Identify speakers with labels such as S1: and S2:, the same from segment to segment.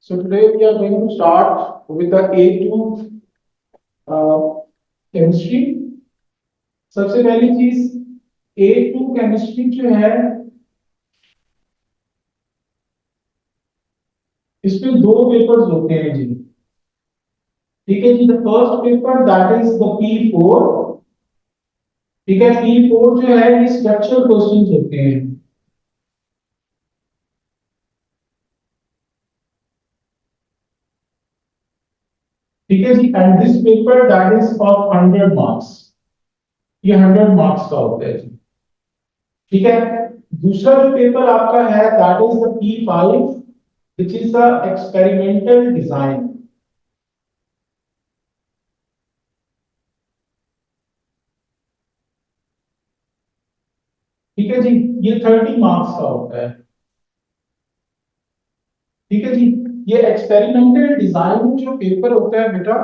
S1: So today we are going to start with the A2 uh, chemistry. सबसे पहली चीज A2 chemistry जो है इसमें दो पेपर्स होते हैं जी. ठीक है जी. The first paper that is the P4. ठीक है. P4 जो है ये स्ट्रक्चरल क्वेश्चंस होते हैं. ठीक है जी. And this paper that is of 100 marks. ये 100 मार्क्स का होता है जी. ठीक है. दूसरा जो पेपर आपका है that is the P5 which is the experimental design. ठीक है जी. ये 30 मार्क्स का होता है. ठीक है जी. ये एक्सपेरिमेंटल डिजाइन जो पेपर होता है बेटा,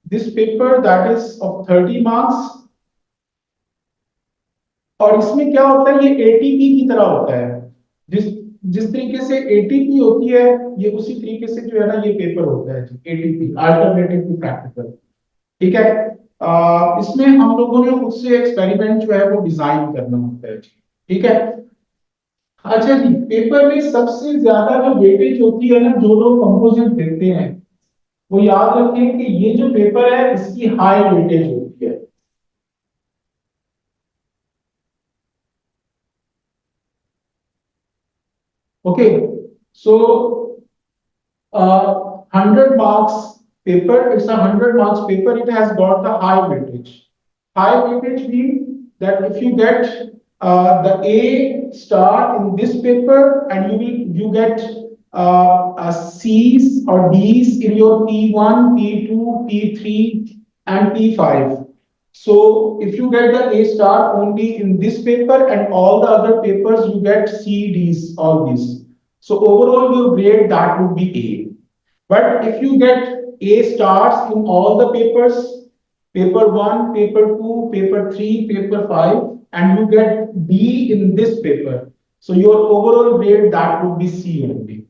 S1: this paper that is of 30 marks. और इसमें क्या होता है, ये एटीपी की तरह होता है. जिस जिस तरीके से एटीपी होती है, ये उसी तरीके से जो है ना ये पेपर होता है जी. ATP alternative to practical. ठीक है. इसमें हम लोगों ने खुद से एक्सपेरिमेंट जो है वो डिजाइन करना होता है जी. ठीक है. अच्छा जी. पेपर में सबसे ज्यादा जो वेटेज होती है ना, जो लोग कंपोजिट देते हैं वो याद रखें कि ये जो पेपर है इसकी हाई वेटेज होती है. Okay. So 100 marks paper, it's a 100 marks paper, it has got the high weightage. High weightage means that if you get the A star in this paper, and you get C's or D's in your P1, P2, P3 and P5. So if you get the A star only in this paper and all the other papers you get C, D's, all these. So overall your grade that would be A. But if you get A stars in all the papers, paper 1, paper 2, paper 3, paper 5, and you get D in this paper, so your overall grade that would be C only.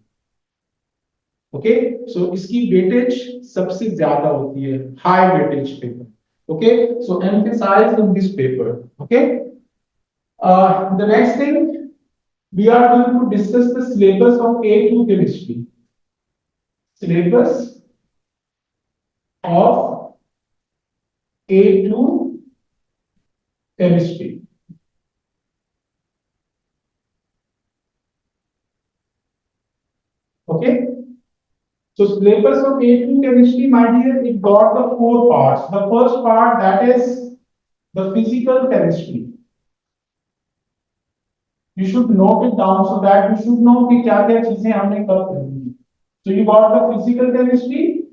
S1: Okay, so इसकी weightage सबसे ज्यादा होती है, high weightage paper. Okay, so emphasize on this paper. Okay, the next thing we are going to discuss the syllabus of A2 chemistry. Syllabus of A2 chemistry. Okay. So syllabus of A2 chemistry, my dear, it got the four parts. The first part that is the physical chemistry. You should note it down so that you should know कि क्या क्या चीजें हमने कब करनी है. So you got the physical chemistry.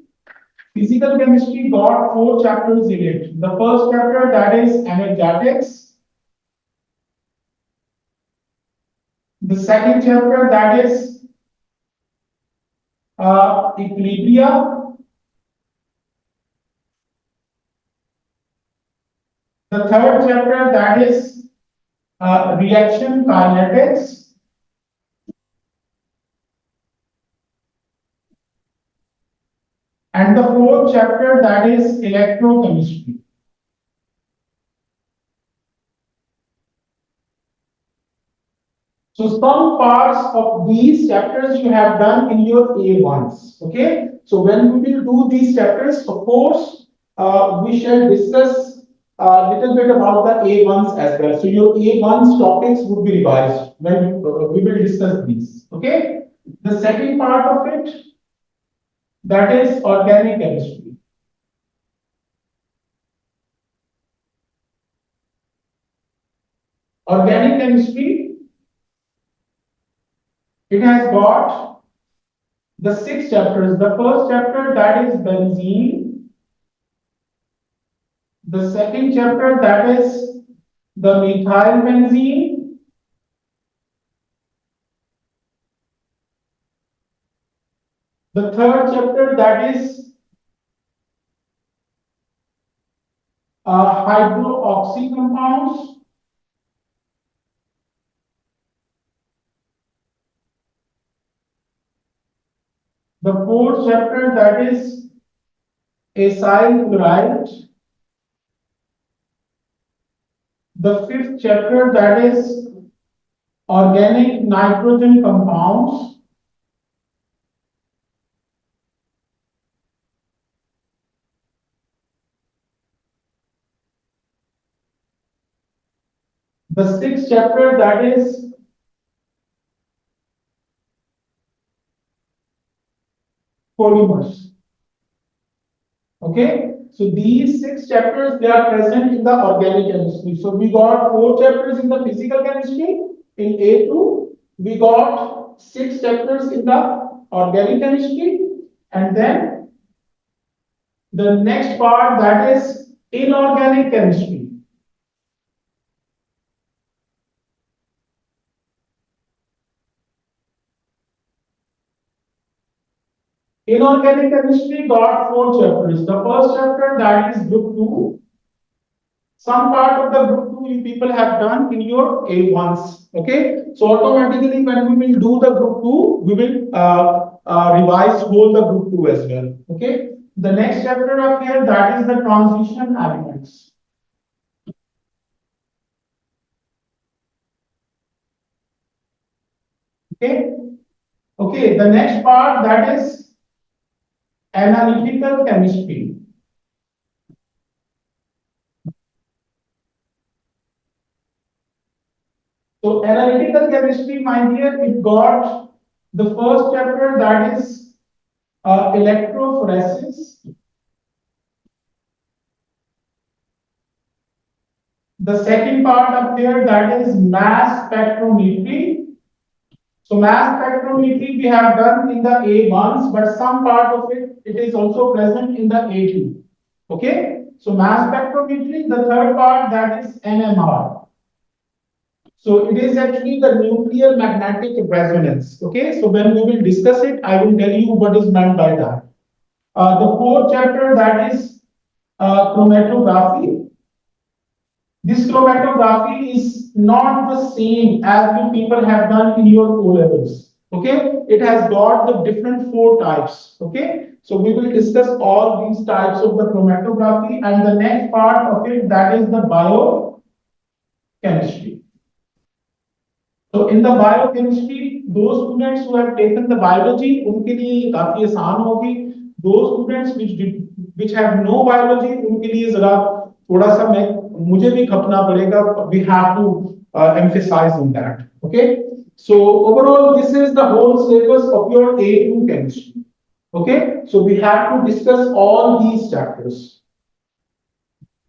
S1: Physical chemistry got four chapters in it. The first chapter that is energetics. The second chapter that is equilibria. The third chapter that is reaction kinetics. And the fourth chapter that is electrochemistry. So some parts of these chapters you have done in your A1s. Okay. So when we will do these chapters, of course, we shall discuss a little bit about the A1s as well. So your A1s topics would be revised when we will discuss these. Okay. The second part of it, that is organic chemistry. Organic chemistry, it has got the 6 chapters. The first chapter that is benzene. The second chapter that is the methyl benzene. The third chapter that is hydroxy compounds. The fourth chapter, that is acyl chloride. The fifth chapter, that is organic nitrogen compounds. The sixth chapter, that is polymers. Okay, so these six chapters, they are present in the organic chemistry. So we got four chapters in the physical chemistry in A2. We got six chapters in the organic chemistry, and then the next part, that is inorganic chemistry. Inorganic chemistry got four chapters. The first chapter, that is group 2. Some part of the group 2 you people have done in your A1s. Okay, so automatically when we will do the group 2, we will revise whole the group 2 as well. Okay, the next chapter up here, that is the transition elements. Okay, okay, the next part, that is analytical chemistry. So analytical chemistry, my dear, it got the first chapter, that is electrophoresis. The second part up there, that is mass spectrometry. So mass spectrometry we have done in the A1s, but some part of it is also present in the A2. Okay. So mass spectrometry, the third part, that is NMR. So it is actually the nuclear magnetic resonance. Okay. So when we will discuss it, I will tell you what is meant by that. The fourth chapter, that is chromatography. This chromatography is not the same as you people have done in your O levels. Okay, it has got the different four types. Okay, so we will discuss all these types of the chromatography, and the next part of it, that is the biochemistry. So in the biochemistry, those students who have taken the biology, उनके लिए ये काफी आसान होगी. Those students which have no biology, उनके लिए जरा थोड़ा सा मुझे भी खपना पड़ेगा. We have to emphasize on that. Okay. So overall, this is the whole syllabus of your A2 chemistry. Okay. So we have to discuss all these chapters.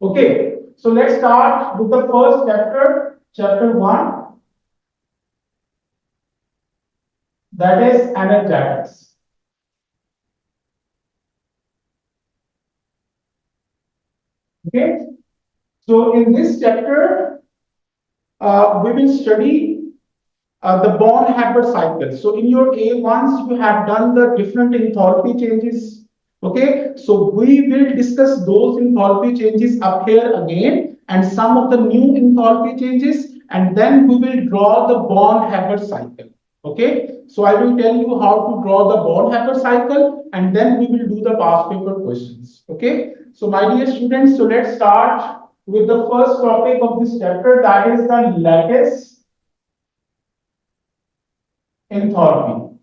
S1: Okay. So let's start with the first chapter, chapter 1. That is energetics. Okay. So in this chapter, we will study the Born-Haber cycle. So in your A1s, you have done the different enthalpy changes. Okay. So we will discuss those enthalpy changes up here again, and some of the new enthalpy changes, and then we will draw the Born-Haber cycle. Okay. So I will tell you how to draw the Born-Haber cycle, and then we will do the past paper questions. Okay. So my dear students, so let's start with the first topic of this chapter, that is the lattice enthalpy.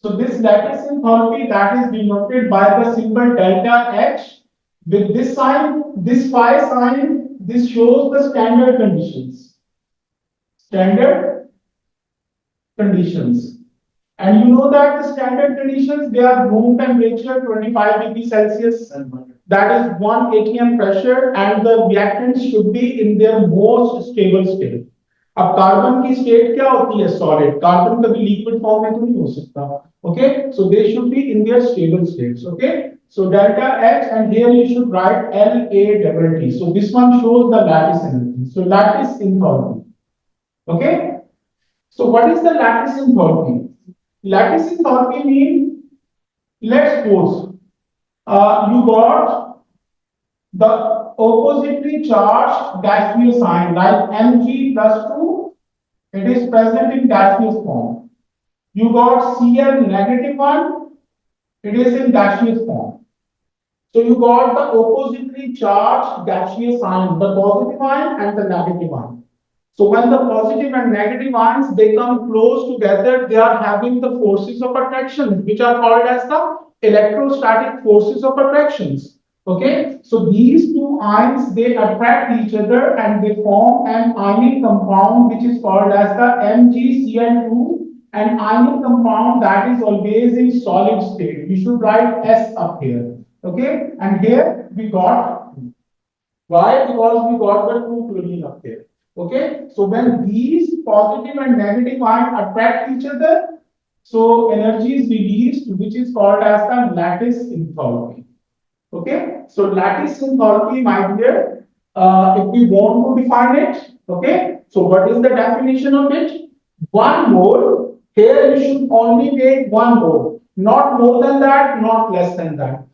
S1: So this lattice enthalpy, that is denoted by the symbol delta H. With this sign, this phi sign, this shows the standard conditions. Standard conditions. And you know that the standard conditions, they are room temperature 25 degrees Celsius. That is 1 atm pressure, and the reactants should be in their most stable state. अब carbon की state क्या होती है? Solid. Carbon कभी liquid form में तो नहीं हो सकता. Okay, so they should be in their stable states. Okay, so delta H, and here you should write LA T. So this one shows the lattice energy. So lattice enthalpy. Okay, so what is the lattice enthalpy? Lattice enthalpy means, let's suppose you got the oppositely charged gaseous ion like Mg plus 2, it is present in gaseous form. You got Cl negative one, it is in gaseous form. So you got the oppositely charged gaseous ion, the positive ion and the negative ion. So when the positive and negative ions they come close together, they are having the forces of attraction, which are called as the electrostatic forces of attractions. Okay, so these two ions they attract each other and they form an ionic compound which is called as the MgCl2, an ionic compound that is always in solid state. We should write S up here. Okay, and here we got, why? Because we got the two chlorine up there. Okay, so when these positive and negative ions attract each other, so energy is released, which is called as the lattice enthalpy. Okay, so lattice enthalpy, my dear, if we want to define it, okay, so what is the definition of it? One mole. Here you should only take one mole, not more than that, not less than that.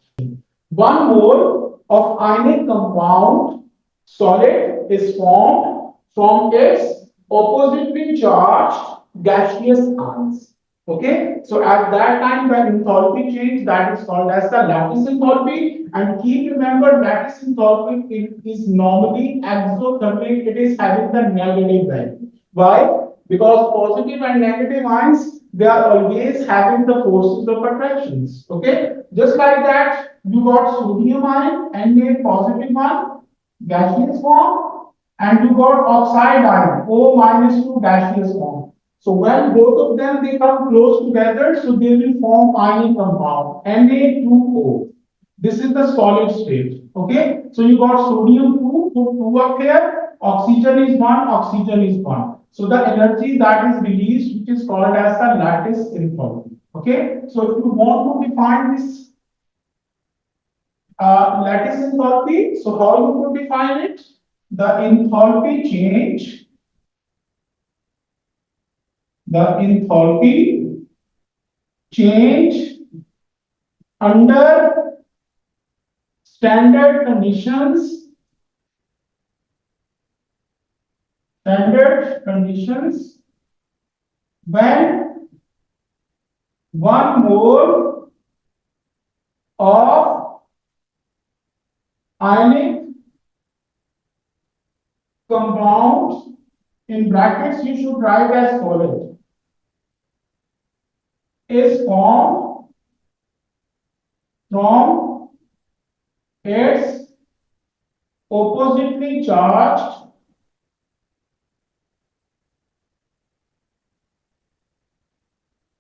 S1: 1 mole of ionic compound solid is formed from its oppositely charged gaseous ions. Okay, so at that time when enthalpy change, that is called as the lattice enthalpy. And keep remember, lattice enthalpy it is normally exothermic. It is having the negative value. Why? Because positive and negative ions they are always having the forces of attractions. Okay, just like that, you got sodium ion and a positive one, gaseous form, and you got oxide ion, O minus 2 gaseous form. So when both of them they come close together, so they will form ionic compound Na2O. This is the solid state. Okay, so you got sodium 2, put 2 up here, oxygen is 1, oxygen is 1. So the energy that is released, which is called as the lattice enthalpy. Okay, so if you want to define this lattice enthalpy, so how you could define it? The enthalpy change, the enthalpy change under standard conditions, standard conditions when 1 mole of ionic compound, in brackets you should write as solid, is formed from its oppositely charged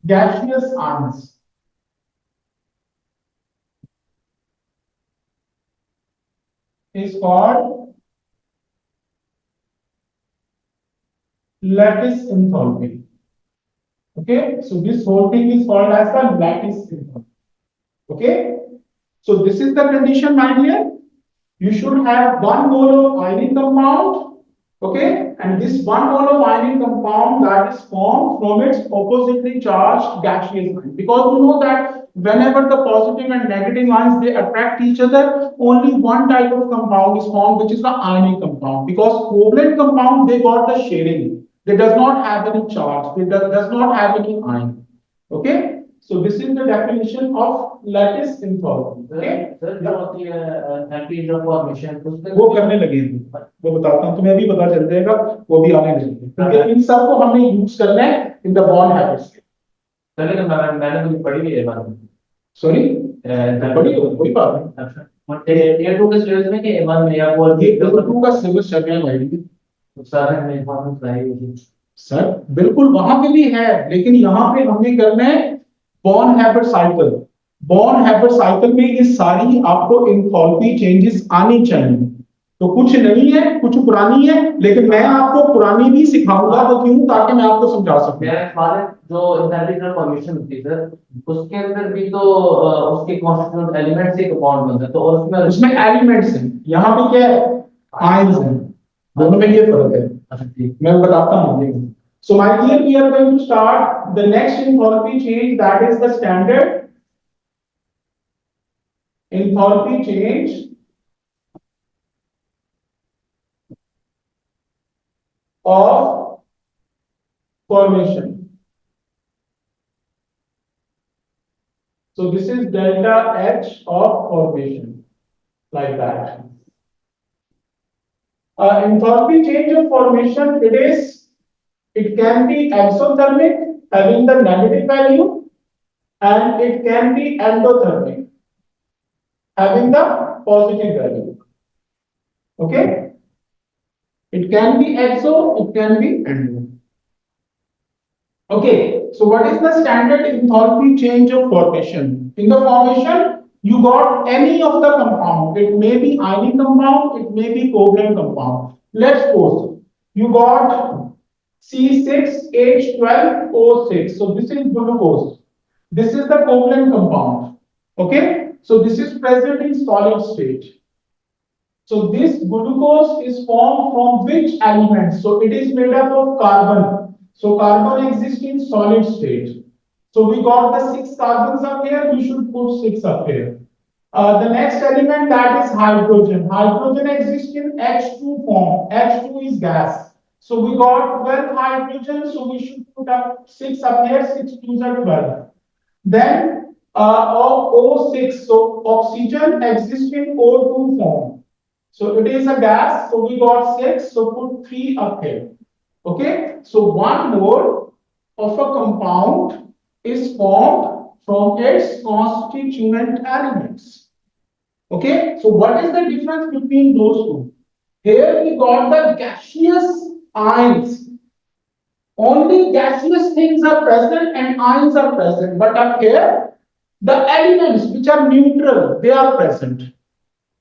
S1: gaseous ions. Is called lattice enthalpy. Okay, so this whole thing is called as the lattice enthalpy. Okay, so this is the condition, my dear. You should have 1 mole of ionic compound. Okay, and this 1 mole of ionic compound that is formed from its oppositely charged gaseous ion. Because you know that whenever the positive and negative ions they attract each other, only one type of compound is formed, which is the ionic compound. Because covalent compound they got the sharing. They does not have any charge. They does not have any ion. Okay, so this is the definition of lattice enthalpy. Okay,
S2: sir जो होती है anti formation उसमें
S1: वो करने लगे थे, वो बताता हूँ तुम्हें, अभी पता चल जाएगा, वो भी आने लगे क्योंकि इन सब को हमने यूज करना है इन द बॉन्ड हैबिट्स।
S2: चले तो मैंने तो पढ़ी हुई है बात में।
S1: सॉरी, पढ़ी हो कोई बात नहीं।
S2: अच्छा, ये टू के सिलेबस में कि एवन में या वो
S1: ये टू का सिलेबस चल रहा है भाई।
S2: तो सर ने फॉर्मेट लाई हुई
S1: सर बिल्कुल वहां पे भी है, लेकिन यहाँ पे हमने करना है bond habit cycle. Bond habit cycle में ये सारी आपको एंथैल्पी चेंजेस आनी चाहिए। तो कुछ नहीं है, कुछ पुरानी है, लेकिन मैं आपको पुरानी भी सिखाऊंगा। तो क्यों? ताकि मैं आपको समझा सकूं।
S2: मेरा सवाल है जो इंटरनेशनल फॉर्मेशन होती है सर, उसके अंदर भी तो उसके कॉन्स्टिट्यूएंट एलिमेंट से कंपाउंड बनता है, तो उसमें
S1: उसमें एलिमेंट्स हैं, यहाँ पे क्या है? आयंस हैं। दोनों में ये फर्क है।
S2: अच्छा ठीक,
S1: मैं बताता हूँ। So my dear, we are going to start the next enthalpy change, that is the standard enthalpy change of formation. So this is delta H of formation, like that. Enthalpy change of formation, it can be exothermic, having the negative value, and it can be endothermic, having the positive value. Okay? It can be exo, it can be endo. Okay, so what is the standard enthalpy change of formation? In the formation, you got any of the compound. It may be ionic compound, it may be covalent compound. Let's suppose you got C6H12O6. So this is glucose. This is the covalent compound. Okay, so this is present in solid state. So this glucose is formed from which element? So it is made up of carbon. So carbon exists in solid state. So we got the 6 carbons up here. We should put 6 up here. The next element, that is hydrogen. Hydrogen exists in H2 form. H2 is gas. So we got 12 hydrogen. So we should put up 6 up here. 6 2s are 12. Then O6. So oxygen exists in O2 form. So it is a gas, so we got 6, so put 3 up here. Okay, so 1 mole of a compound is formed from its constituent elements. Okay, so what is the difference between those two? Here we got the gaseous ions. Only gaseous things are present and ions are present, but up here, the elements which are neutral, they are present.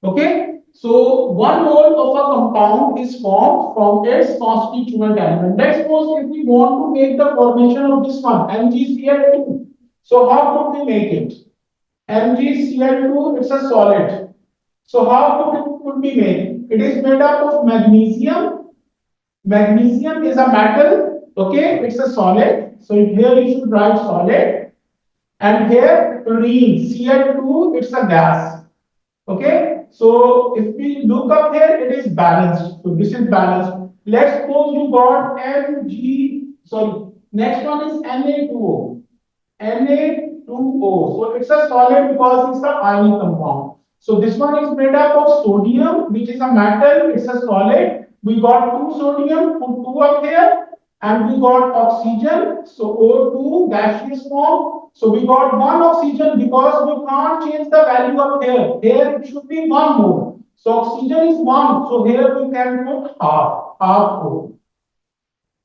S1: Okay, so 1 mole of a compound is formed from its constituent element. Let's suppose if we want to make the formation of this one, MgCl2. So how could we make it? MgCl2, it's a solid. So how could we make? It is made up of magnesium. Magnesium is a metal. Okay, it's a solid. So here you should write solid. And here chlorine, Cl2, it's a gas. Okay, so if we look up here, it is balanced. So this is balanced. Let's suppose you got next one is Na2O. Na2O. So it's a solid because it's an ionic compound. So this one is made up of sodium, which is a metal, it's a solid. We got 2 sodium, put 2 up here, and we got oxygen, so O2 gaseous form. So we got 1 oxygen because we can't change the value up here. Here it should be 1 more. So oxygen is 1. So here we can put half O.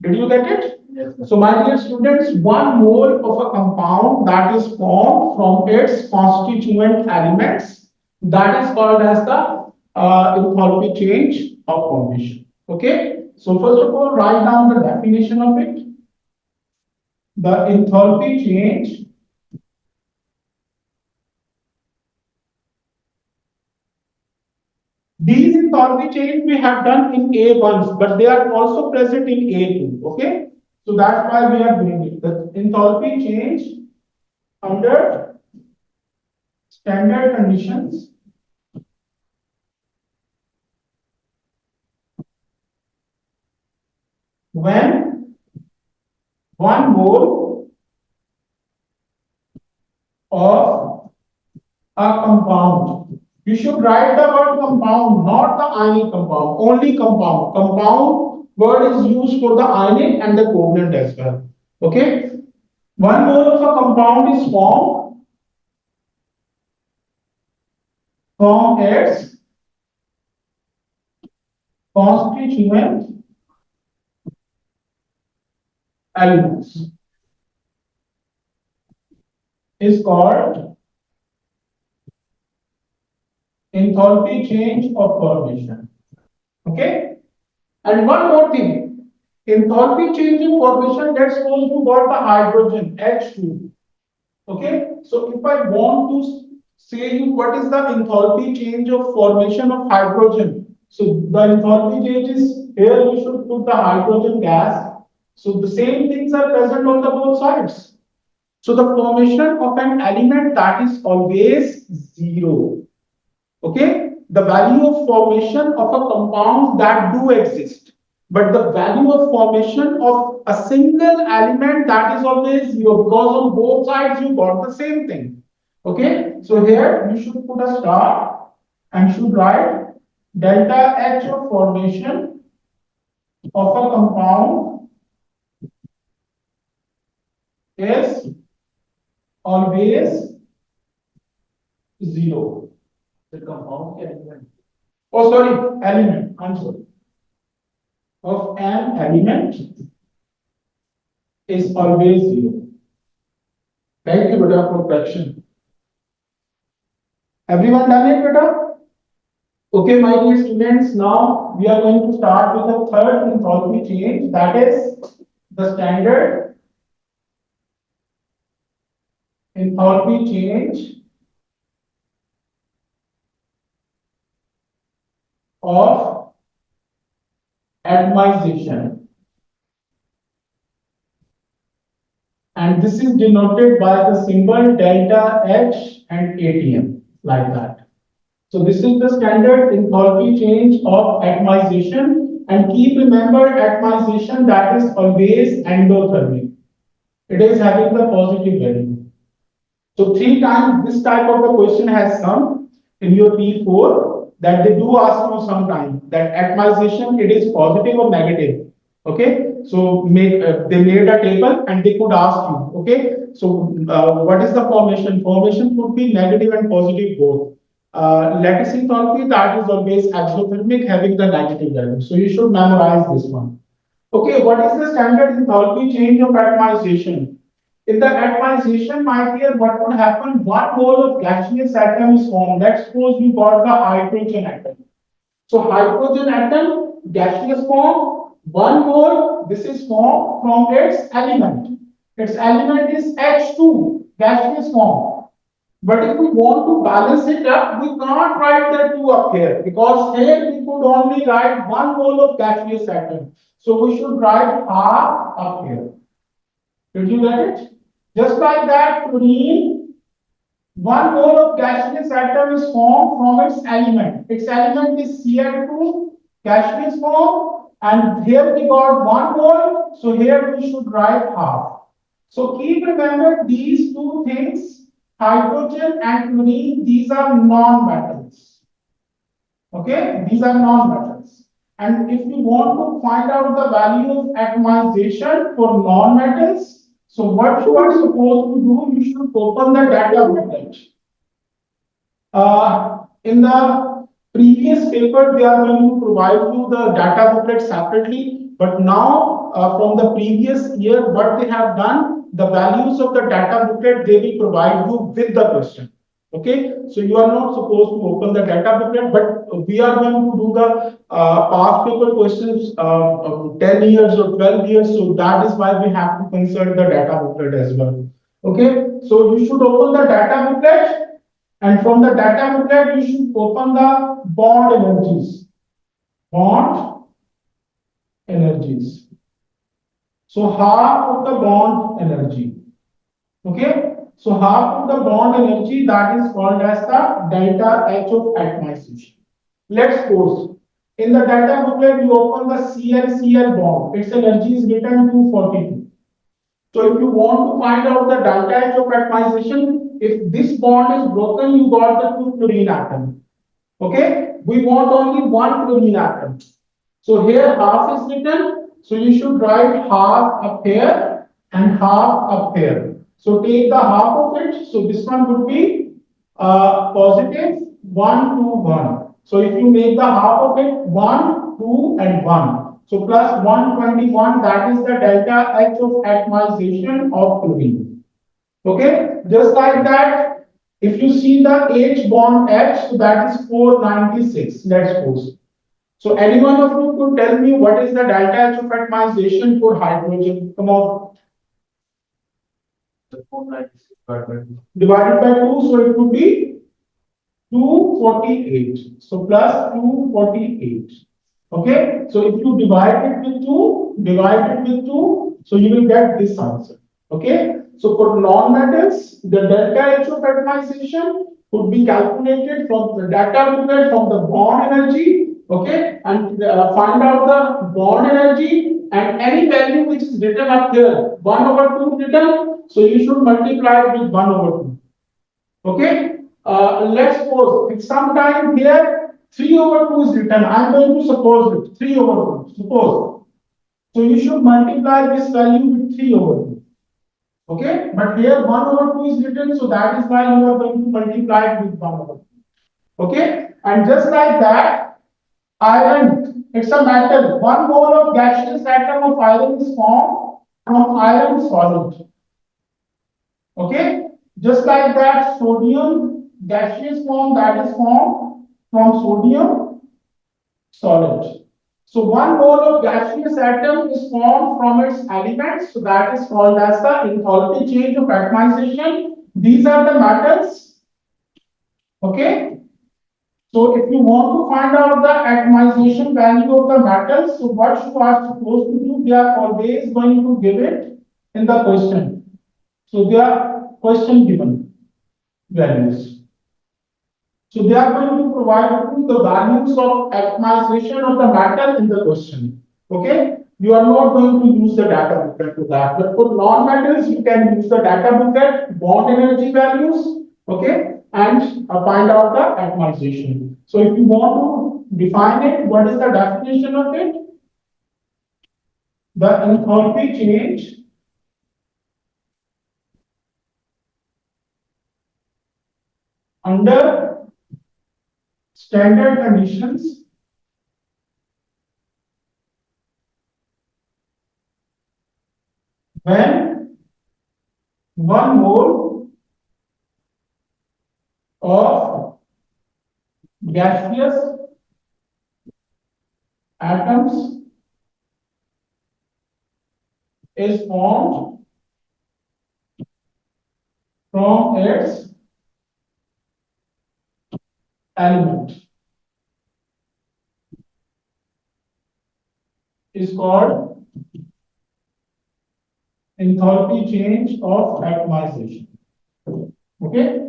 S1: Did you get it?
S2: Yes, sir.
S1: So my dear students, 1 mole of a compound that is formed from its constituent elements, that is called as the enthalpy change of formation. Okay. So first of all, write down the definition of it. The enthalpy change these enthalpy change we have done in A1, but they are also present in A2. Okay, so that's why we are doing it. The enthalpy change under standard conditions when 1 mole of a compound. You should write the word compound, not the ionic compound, only compound. Compound word is used for the ionic and the covalent as well. Okay, 1 mole of a compound is formed from its constituent elements is called enthalpy change of formation. Okay, and one more thing, enthalpy change in formation, let's suppose you got the hydrogen H2. Okay, so if I want to say you what is the enthalpy change of formation of hydrogen, so the enthalpy change is here we should put the hydrogen gas. So the same things are present on the both sides. So the formation of an element, that is always 0. Okay, the value of formation of a compound that do exist, but the value of formation of a single element, that is always 0 because on both sides you got the same thing. Okay, so here you should put a star and should write delta H of formation of a compound is always zero.
S2: The compound element.
S1: Oh, sorry, element. I'm sorry. Of an element is always zero. Thank you, beta, for correction. Everyone done it, beta? Okay, my dear students, now we are going to start with the third enthalpy change, that is the standard enthalpy change of atomization. And this is denoted by the symbol delta H and ATM, like that. So this is the standard enthalpy change of atomization. And keep remember atomization that is always endothermic. It is having the positive value. So three times this type of a question has come in your P4 that they do ask you sometime that atomization it is positive or negative. Okay, so they made a table and they could ask you. Okay, so what is the formation? Formation could be negative and positive both. Lattice enthalpy that is always exothermic having the negative value. So you should memorize this one. Okay, what is the standard enthalpy change of atomization? In the atomization, my dear, what would happen? One mole of gaseous atom is formed. Let's suppose we got the hydrogen atom. So hydrogen atom, gaseous form, one mole, this is formed from its element. Its element is H2, gaseous form. But if we want to balance it up, we can't write the two up here because here we could only write one mole of gaseous atom. So we should write half up here. Did you get it? Just like that, chlorine, one mole of gaseous atom is formed from its element. Its element is Cl2, gaseous form, and here we got one mole, so here we should write half. So keep remember these two things, hydrogen and chlorine, these are non-metals. Okay, these are non-metals. And if you want to find out the value of atomization for non-metals, so what you are supposed to do, you should open the data booklet. In the previous paper, they are going to provide you the data booklet separately. But now, from the previous year, what they have done, the values of the data booklet, they will provide you with the question. Okay, so you are not supposed to open the data booklet, but we are going to do the past paper questions 10 years or 12 years. So that is why we have to consult the data booklet as well. Okay, so you should open the data booklet, and from the data booklet, you should open the bond energies. Bond energies. So half of the bond energy. Okay. So half of the bond energy that is called as the delta H of atomization. Let's suppose in the data booklet you open the Cl-Cl bond. Its energy is written 242. So if you want to find out the delta H of atomization, if this bond is broken, you got the two chlorine atom. Okay, we want only one chlorine atom. So here half is written. So you should write half up here and half up here. So take the half of it. So this one would be positive 1, 2, 1. So if you make the half of it 1, 2, and 1. So plus 121, that is the delta H of atomization of chlorine. Okay, just like that. If you see the H bond H, so that is 496. Let's suppose. So any one of you could tell me what is the delta H of atomization for hydrogen? Come on.
S2: 496
S1: divided by 2, so it would be 248. So plus 248. Okay, so if you divide it with 2, so you will get this answer. Okay, so for non-metals, the delta H of atomization could be calculated from the data booklet from the bond energy. Okay, and find out the bond energy and any value which is written up here 1/2 written, so you should multiply it with 1/2. Okay. Let's suppose if sometime here 3 over 2 is written. I'm going to suppose it 3 over 2. Suppose. So you should multiply this value with 3 over 2. Okay. But here 1 over 2 is written. So that is why you are going to multiply it with 1 over 2. Okay. And just like that, iron, it's a metal. 1 mole of gaseous atom of iron is formed from iron solid. Okay, just like that, sodium gaseous form that is formed from sodium solid. So one mole of gaseous atom is formed from its elements. So that is called as the enthalpy change of atomization. These are the metals. Okay. So if you want to find out the atomization value of the metals, so what you are supposed to do, they are always going to give it in the question. So they are question given values. So they are going to provide you the values of atomization of the metal in the question. Okay? You are not going to use the data booklet to that. But for non-metals, you can use the data booklet, bond energy values, okay, and find out the atomization. So if you want to define it, what is the definition of it? The enthalpy change under standard conditions when 1 mole of gaseous atoms is formed from its element is called enthalpy change of atomization. Okay.